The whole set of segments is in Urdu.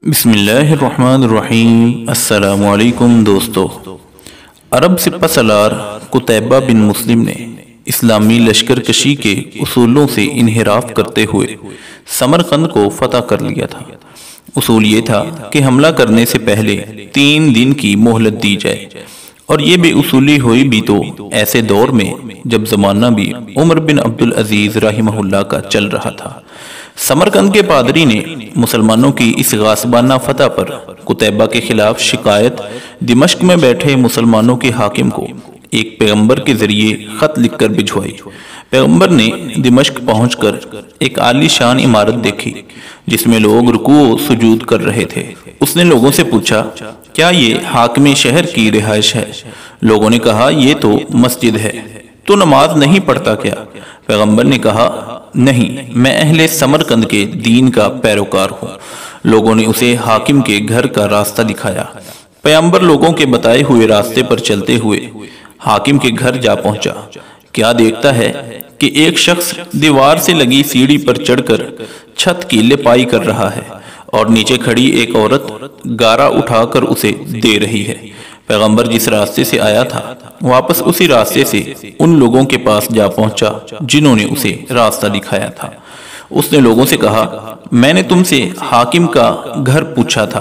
بسم اللہ الرحمن الرحیم۔ السلام علیکم دوستو۔ عرب سپہ سالار قتیبہ بن مسلم نے اسلامی لشکر کشی کے اصولوں سے انحراف کرتے ہوئے سمرقند کو فتح کر لیا تھا۔ اصول یہ تھا کہ حملہ کرنے سے پہلے 3 دن کی مہلت دی جائے، اور یہ بے اصولی ہوئی بھی تو ایسے دور میں جب زمانہ بھی عمر بن عبدالعزیز رحمہ اللہ کا چل رہا تھا۔ سمرقند کے پادری نے مسلمانوں کی اس غاصبانہ فتح پر قتیبہ کے خلاف شکایت دمشق میں بیٹھے مسلمانوں کے حاکم کو ایک پیغمبر کے ذریعے خط لکھ کر بھجوائی۔ پیغمبر نے دمشق پہنچ کر ایک عالی شان عمارت دیکھی جس میں لوگ رکوع و سجود کر رہے تھے۔ اس نے لوگوں سے پوچھا، کیا یہ حاکم شہر کی رہائش ہے؟ لوگوں نے کہا، یہ تو مسجد ہے، تو نماز نہیں پڑھتا کیا؟ پیغمبر نے کہا، نہیں، میں اہل سمرقند کے دین کا پیروکار ہوں۔ لوگوں نے اسے حاکم کے گھر کا راستہ دکھایا۔ پیغمبر لوگوں کے بتائے ہوئے راستے پر چلتے ہوئے حاکم کے گھر جا پہنچا۔ کیا دیکھتا ہے کہ ایک شخص دیوار سے لگی سیڑھی پر چڑھ کر چھت کی لپائی کر رہا ہے، اور نیچے کھڑی ایک عورت گارا اٹھا کر اسے دے رہی ہے۔ پیغمبر جس راستے سے آیا تھا واپس اسی راستے سے ان لوگوں کے پاس جا پہنچا جنہوں نے اسے راستہ دکھایا تھا۔ اس نے لوگوں سے کہا، میں نے تم سے حاکم کا گھر پوچھا تھا،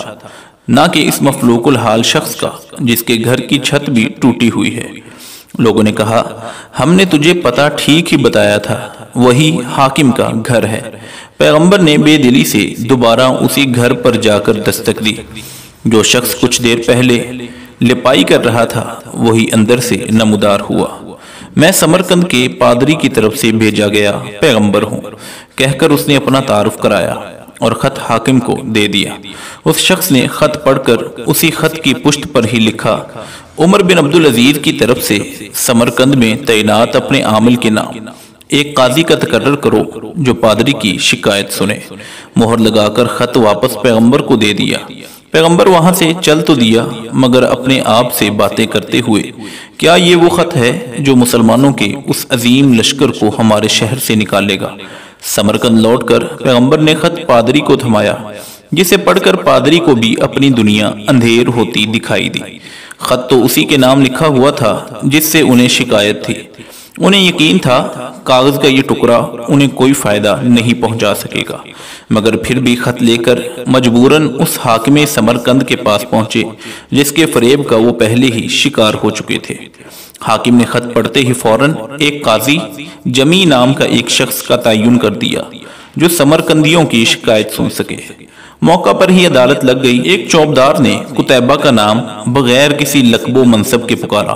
نہ کہ اس مفلوق الحال شخص کا جس کے گھر کی چھت بھی ٹوٹی ہوئی ہے۔ لوگوں نے کہا، ہم نے تجھے پتہ ٹھیک ہی بتایا تھا، وہی حاکم کا گھر ہے۔ پیغمبر نے بے دلی سے دوبارہ اسی گھر پر جا کر دستک دی۔ جو شخص کچھ دیر پہلے لپائی کر رہا تھا وہی اندر سے نمودار ہوا۔ میں سمرقند کے پادری کی طرف سے بھیجا گیا پیغمبر ہوں، کہہ کر اس نے اپنا تعارف کرایا اور خط حاکم کو دے دیا۔ اس شخص نے خط پڑھ کر اسی خط کی پشت پر ہی لکھا، عمر بن عبدالعزیز کی طرف سے سمرقند میں تعینات اپنے عامل کے نام ایک قاضی کا تقرر کرو جو پادری کی شکایت سنے۔ مہر لگا کر خط واپس پیغمبر کو دے دیا۔ پیغمبر وہاں سے چل تو دیا مگر اپنے آپ سے باتیں کرتے ہوئے، کیا یہ وہ خط ہے جو مسلمانوں کے اس عظیم لشکر کو ہمارے شہر سے نکالے گا؟ سمرقند لوٹ کر پیغمبر نے خط پادری کو تھمایا، جسے پڑھ کر پادری کو بھی اپنی دنیا اندھیر ہوتی دکھائی دی۔ خط تو اسی کے نام لکھا ہوا تھا جس سے انہیں شکایت تھی۔ انہیں یقین تھا کاغذ کا یہ ٹکڑا انہیں کوئی فائدہ نہیں پہنچا سکے گا، مگر پھر بھی خط لے کر مجبوراً اس حاکم سمرقند کے پاس پہنچے جس کے فریب کا وہ پہلے ہی شکار ہو چکے تھے۔ حاکم نے خط پڑھتے ہی فوراً ایک قاضی جمی نام کا ایک شخص کا تعین کر دیا جو سمرقندیوں کی شکایت سن سکے۔ موقع پر ہی عدالت لگ گئی۔ ایک چوبدار نے قتیبہ کا نام بغیر کسی لقب و منصب کے پکارا۔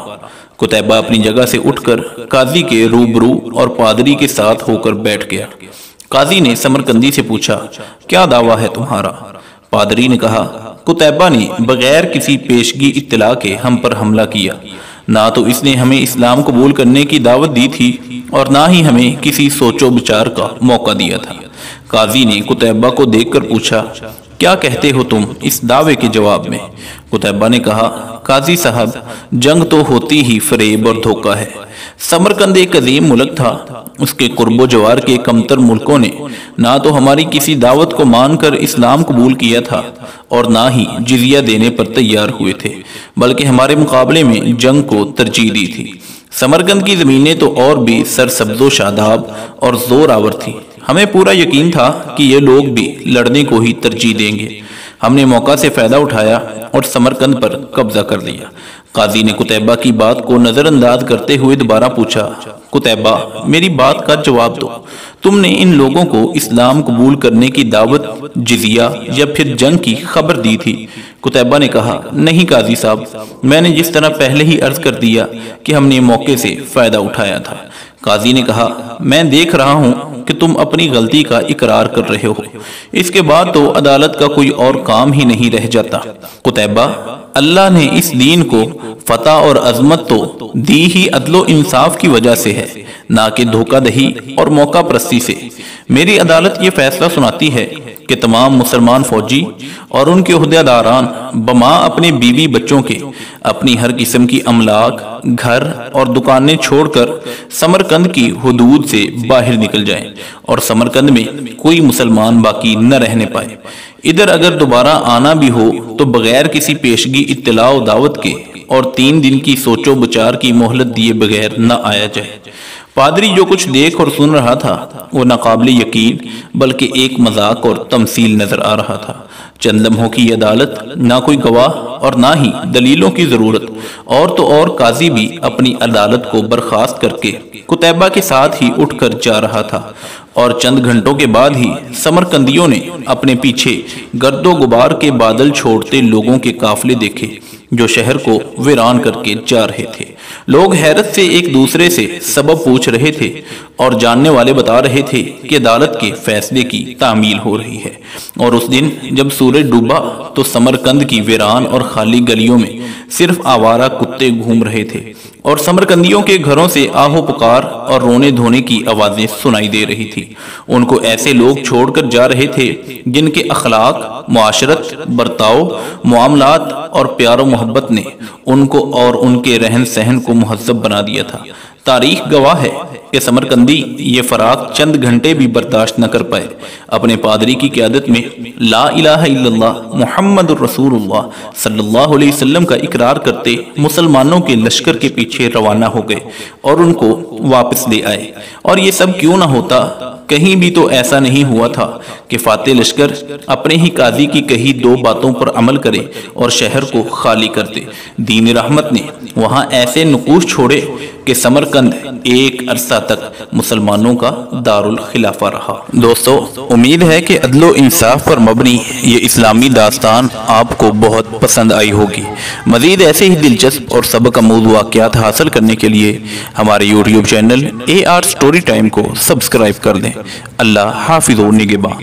قتیبہ اپنی جگہ سے اٹھ کر قاضی کے روبرو اور پادری کے ساتھ ہو کر بیٹھ گیا۔ قاضی نے سمرقندی سے پوچھا، کیا دعویٰ ہے تمہارا؟ پادری نے کہا، قتیبہ نے بغیر کسی پیشگی اطلاع کے ہم پر حملہ کیا، نہ تو اس نے ہمیں اسلام قبول کرنے کی دعوت دی تھی اور نہ ہی ہمیں کسی سوچ و بچار کا موقع دیا تھا۔ قاضی نے قتیبہ کو دیکھ کر پوچھا، کیا کہتے ہو تم اس دعوے کے جواب میں؟ قتیبہ نے کہا، قاضی صاحب، جنگ تو ہوتی ہی فریب اور دھوکہ ہے۔ سمرقند ایک عظیم ملک تھا، اس کے قرب و جوار کے کمتر ملکوں نے نہ تو ہماری کسی دعوت کو مان کر اسلام قبول کیا تھا اور نہ ہی جزیہ دینے پر تیار ہوئے تھے، بلکہ ہمارے مقابلے میں جنگ کو ترجیح دی تھی۔ سمرقند کی زمینیں تو اور بھی سرسبز و شاداب اور زور آور تھی۔ ہمیں پورا یقین تھا کہ یہ لوگ بھی لڑنے کو ہی ترجیح دیں گے۔ ہم نے موقع سے فائدہ اٹھایا اور سمرقند پر قبضہ کر لیا۔ قاضی نے قتیبہ کی بات کو نظر انداز کرتے ہوئے دوبارہ پوچھا، قتیبہ، میری بات کا جواب دو، تم نے ان لوگوں کو اسلام قبول کرنے کی دعوت، جزیہ یا پھر جنگ کی خبر دی تھی؟ قتیبہ نے کہا، نہیں قاضی صاحب، میں نے جس طرح پہلے ہی عرض کر دیا کہ ہم نے موقع سے فائدہ اٹھایا تھا۔ قاضی نے کہا، میں دیکھ رہا ہوں کہ تم اپنی غلطی کا اقرار کر رہے ہو، اس کے بعد تو عدالت کا کوئی اور کام ہی نہیں رہ جاتا۔ قتیبہ، اللہ نے اس دین کو فتح اور عظمت تو دی ہی عدل و انصاف کی وجہ سے ہے، نہ کہ دھوکہ دہی اور موقع پرستی سے۔ میری عدالت یہ فیصلہ سناتی ہے کہ تمام مسلمان فوجی اور ان کے عہدیداران بما اپنے بیوی بچوں کے اپنی ہر قسم کی املاک، گھر اور دکانیں چھوڑ کر سمرقند کی حدود سے باہر نکل جائیں اور سمرقند میں کوئی مسلمان باقی نہ رہنے پائے۔ ادھر اگر دوبارہ آنا بھی ہو تو بغیر کسی پیشگی اطلاع و دعوت کے اور 3 دن کی سوچ و بچار کی مہلت دیے بغیر نہ آیا جائے۔ پادری جو کچھ دیکھ اور سن رہا تھا وہ ناقابل یقین بلکہ ایک مذاق اور تمثیل نظر آ رہا تھا۔ چند لمحوں کی عدالت، نہ کوئی گواہ اور نہ ہی دلیلوں کی ضرورت، اور تو اور قاضی بھی اپنی عدالت کو برخاست کر کے قتیبہ کے ساتھ ہی اٹھ کر جا رہا تھا، اور چند گھنٹوں کے بعد ہی سمرقندیوں نے اپنے پیچھے گرد و غبار کے بادل چھوڑتے لوگوں کے قافلے دیکھے جو شہر کو ویران کر کے جا رہے تھے۔ لوگ حیرت سے ایک دوسرے سے سبب پوچھ رہے تھے اور جاننے والے بتا رہے تھے کہ عدالت کے فیصلے کی تعمیل ہو رہی ہے۔ اور اس دن جب سورج ڈوبا تو سمرقند کی ویران اور خالی گلیوں میں صرف آوارہ کتے گھوم رہے تھے، اور سمرقندیوں کے گھروں سے آہو پکار اور رونے دھونے کی آوازیں سنائی دے رہی تھی۔ ان کو ایسے لوگ چھوڑ کر جا رہے تھے جن کے اخلاق، معاشرت، برتاؤ، معاملات اور پیار و محبت نے ان کو اور ان کے رہن سہن کو مہذب بنا دیا تھا۔ تاریخ گواہ ہے کہ سمرقندی یہ فراق چند گھنٹے بھی برداشت نہ کر پائے۔ اپنے پادری کی قیادت میں لا الہ الا اللہ محمد الرسول اللہ صلی اللہ علیہ وسلم کا اقرار کرتے مسلمانوں کے لشکر کے پیچھے روانہ ہو گئے اور ان کو واپس لے آئے۔ اور یہ سب کیوں نہ ہوتا، کہیں بھی تو ایسا نہیں ہوا تھا کہ فاتح لشکر اپنے ہی قاضی کی کہی 2 باتوں پر عمل کرے اور شہر کو خالی کر دے۔ دین رحمت نے وہاں ایسے نقوش چھوڑے کہ سمرقند ایک عرصہ تک مسلمانوں کا دارالخلافہ رہا۔ دوستو، امید ہے کہ عدل و انصاف پر مبنی یہ اسلامی داستان آپ کو بہت پسند آئی ہوگی۔ مزید ایسے ہی دلچسپ اور سبق آموز واقعات حاصل کرنے کے لیے ہمارے YouTube channel AR Story Time کو سبسکرائب کر دیں۔ اللہ حافظ و نگہباں۔